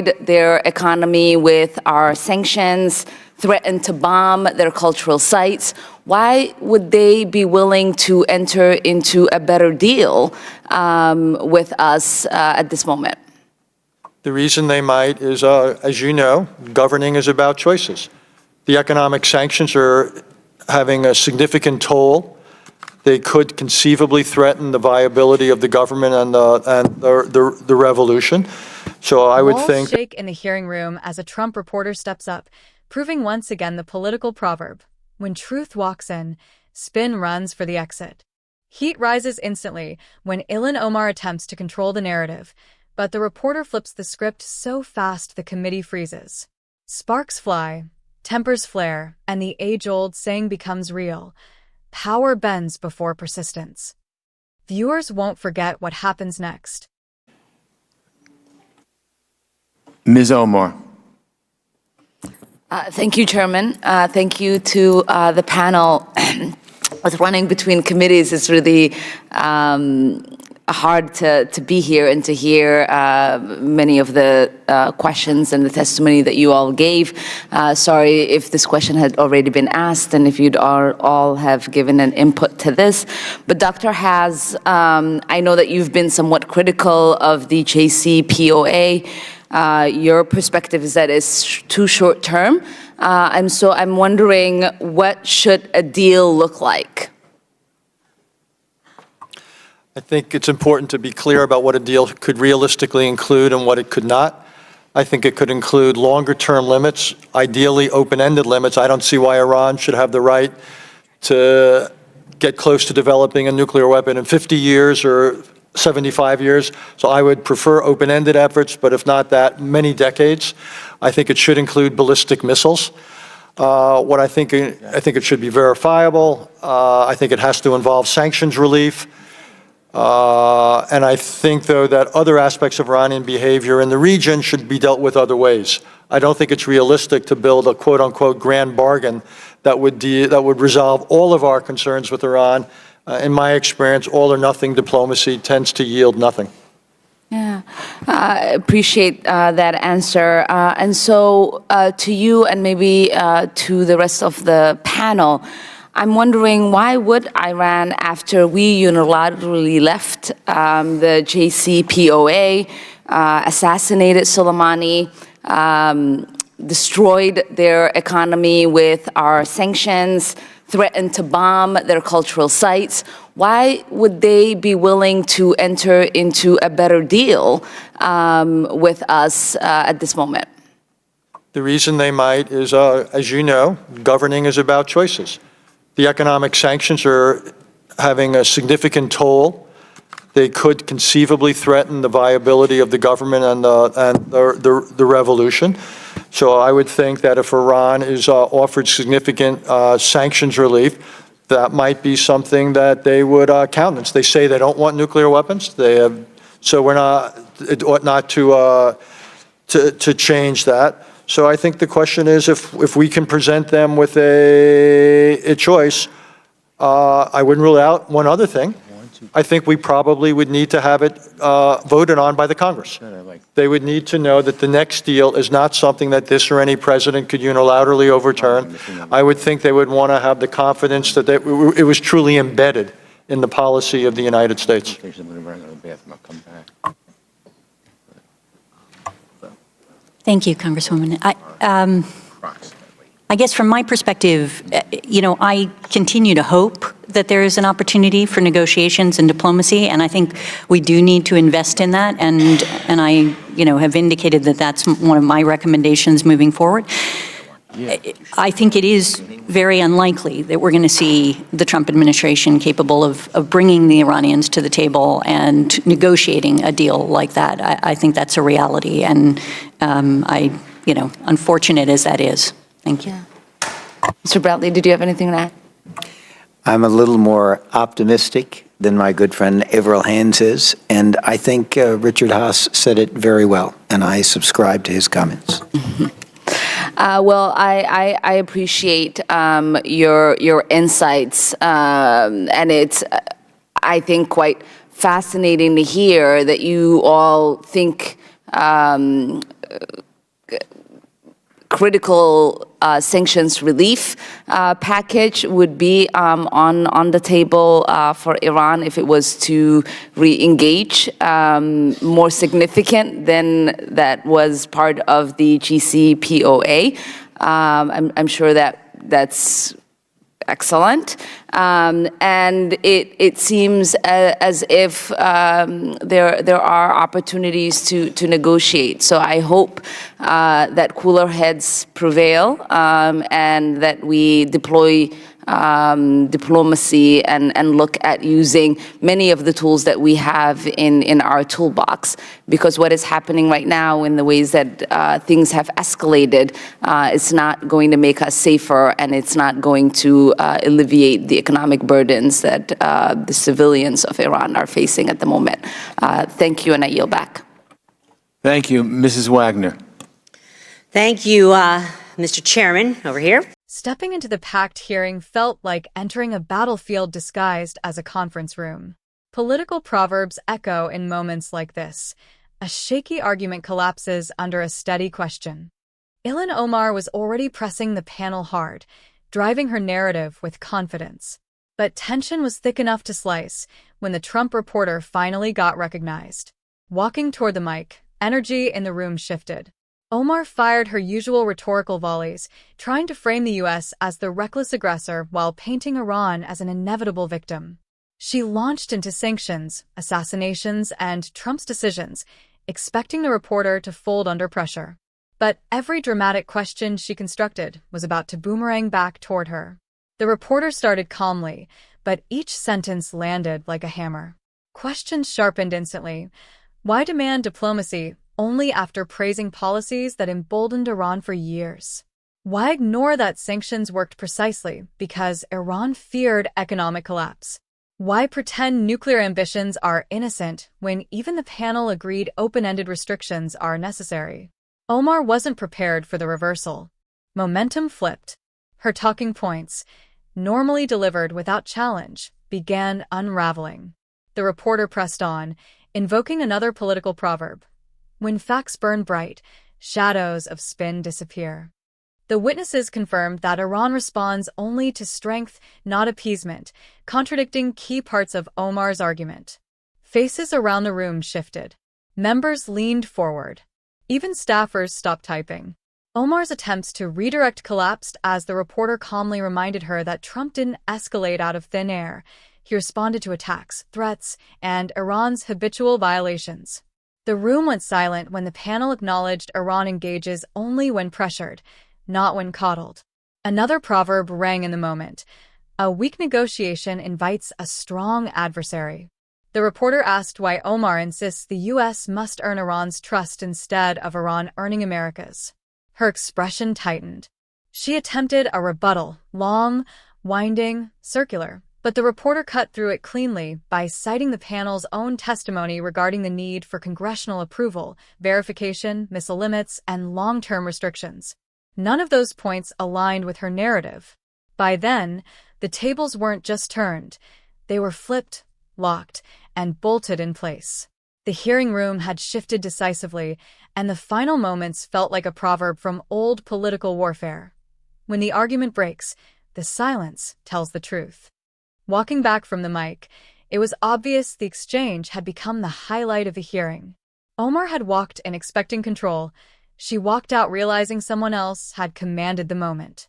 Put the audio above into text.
their economy with our sanctions, threaten to bomb their cultural sites, why would they be willing to enter into a better deal with us at this moment? The reason they might is, as you know, governing is about choices. The economic sanctions are having a significant toll. They could conceivably threaten the viability of the government and the revolution. So I would think... Walls shake in the hearing room as a Trump reporter steps up, proving once again the political proverb, when truth walks in, spin runs for the exit. Heat rises instantly when Ilhan Omar attempts to control the narrative, but the reporter flips the script so fast the committee freezes. Sparks fly, tempers flare, and the age-old saying becomes real. Power bends before persistence. Viewers won't forget what happens next. Ms. Omar. Thank you, Chairman. Thank you to the panel. With running between committees, it's really hard to be here and to hear many of the questions and the testimony that you all gave. Sorry if this question had already been asked and if you'd all have given an input to this. But Dr. Haz, I know that you've been somewhat critical of the JCPOA. Your perspective is that it's too short term. And so I'm wondering, what should a deal look like? I think it's important to be clear about what a deal could realistically include and what it could not. I think it could include longer-term limits, ideally open-ended limits. I don't see why Iran should have the right to get close to developing a nuclear weapon in 50 years or 75 years. So I would prefer open-ended efforts, but if not that, many decades. I think it should include ballistic missiles. I think it should be verifiable. I think it has to involve sanctions relief. And I think, though, that other aspects of Iranian behavior in the region should be dealt with other ways. I don't think it's realistic to build a quote-unquote grand bargain that would resolve all of our concerns with Iran. In my experience, all-or-nothing diplomacy tends to yield nothing. Yeah, I appreciate that answer. And so to you and maybe to the rest of the panel, I'm wondering, why would Iran, after we unilaterally left the JCPOA, assassinated Soleimani, destroyed their economy with our sanctions, threatened to bomb their cultural sites, why would they be willing to enter into a better deal with us at this moment? The reason they might is, as you know, governing is about choices. The economic sanctions are having a significant toll. They could conceivably threaten the viability of the government and the revolution. So I would think that if Iran is offered significant sanctions relief, that might be something that they would countenance. They say they don't want nuclear weapons. So it ought not to change that. So I think the question is, if we can present them with a choice, I wouldn't rule out one other thing. I think we probably would need to have it voted on by the Congress. They would need to know that the next deal is not something that this or any president could unilaterally overturn. I would think they would want to have the confidence that it was truly embedded in the policy of the United States. Thank you, Congresswoman. I guess from my perspective, I continue to hope that there is an opportunity for negotiations and diplomacy, and I think we do need to invest in that, and I, have indicated that that's one of my recommendations moving forward. I think it is very unlikely that we're going to see the Trump administration capable of bringing the Iranians to the table and negotiating a deal like that. I think that's a reality, and unfortunate as that is. Thank you. Yeah. Mr. Bradley, did you have anything to add? I'm a little more optimistic than my good friend Avril Haines is, and I think Richard Haas said it very well, and I subscribe to his comments. Well, I appreciate your insights, and it's, I think, quite fascinating to hear that you all think critical sanctions relief package would be on the table for Iran if it was to re-engage, more significant than that was part of the GCPOA. I'm sure that's excellent. And it seems as if there are opportunities to negotiate. So I hope that cooler heads prevail and that we deploy diplomacy and look at using many of the tools that we have in our toolbox. Because what is happening right now in the ways that things have escalated, it's not going to make us safer, and it's not going to alleviate the economic burdens that the civilians of Iran are facing at the moment. Thank you, and I yield back. Thank you. Mrs. Wagner. Thank you, Mr. Chairman, over here. Stepping into the packed hearing felt like entering a battlefield disguised as a conference room. Political proverbs echo in moments like this. A shaky argument collapses under a steady question. Ilhan Omar was already pressing the panel hard, driving her narrative with confidence. But tension was thick enough to slice when the Trump reporter finally got recognized. Walking toward the mic, energy in the room shifted. Omar fired her usual rhetorical volleys, trying to frame the U.S. as the reckless aggressor while painting Iran as an inevitable victim. She launched into sanctions, assassinations, and Trump's decisions, expecting the reporter to fold under pressure. But every dramatic question she constructed was about to boomerang back toward her. The reporter started calmly, but each sentence landed like a hammer. Questions sharpened instantly. Why demand diplomacy only after praising policies that emboldened Iran for years? Why ignore that sanctions worked precisely because Iran feared economic collapse? Why pretend nuclear ambitions are innocent when even the panel agreed open-ended restrictions are necessary? Omar wasn't prepared for the reversal. Momentum flipped. Her talking points, normally delivered without challenge, began unraveling. The reporter pressed on, invoking another political proverb. When facts burn bright, shadows of spin disappear. The witnesses confirmed that Iran responds only to strength, not appeasement, contradicting key parts of Omar's argument. Faces around the room shifted. Members leaned forward. Even staffers stopped typing. Omar's attempts to redirect collapsed as the reporter calmly reminded her that Trump didn't escalate out of thin air. He responded to attacks, threats, and Iran's habitual violations. The room went silent when the panel acknowledged Iran engages only when pressured, not when coddled. Another proverb rang in the moment. A weak negotiation invites a strong adversary. The reporter asked why Omar insists the U.S. must earn Iran's trust instead of Iran earning America's. Her expression tightened. She attempted a rebuttal, long, winding, circular. But the reporter cut through it cleanly by citing the panel's own testimony regarding the need for congressional approval, verification, missile limits, and long-term restrictions. None of those points aligned with her narrative. By then, the tables weren't just turned. They were flipped, locked, and bolted in place. The hearing room had shifted decisively, and the final moments felt like a proverb from old political warfare. When the argument breaks, the silence tells the truth. Walking back from the mic, it was obvious the exchange had become the highlight of the hearing. Omar had walked in expecting control. She walked out realizing someone else had commanded the moment.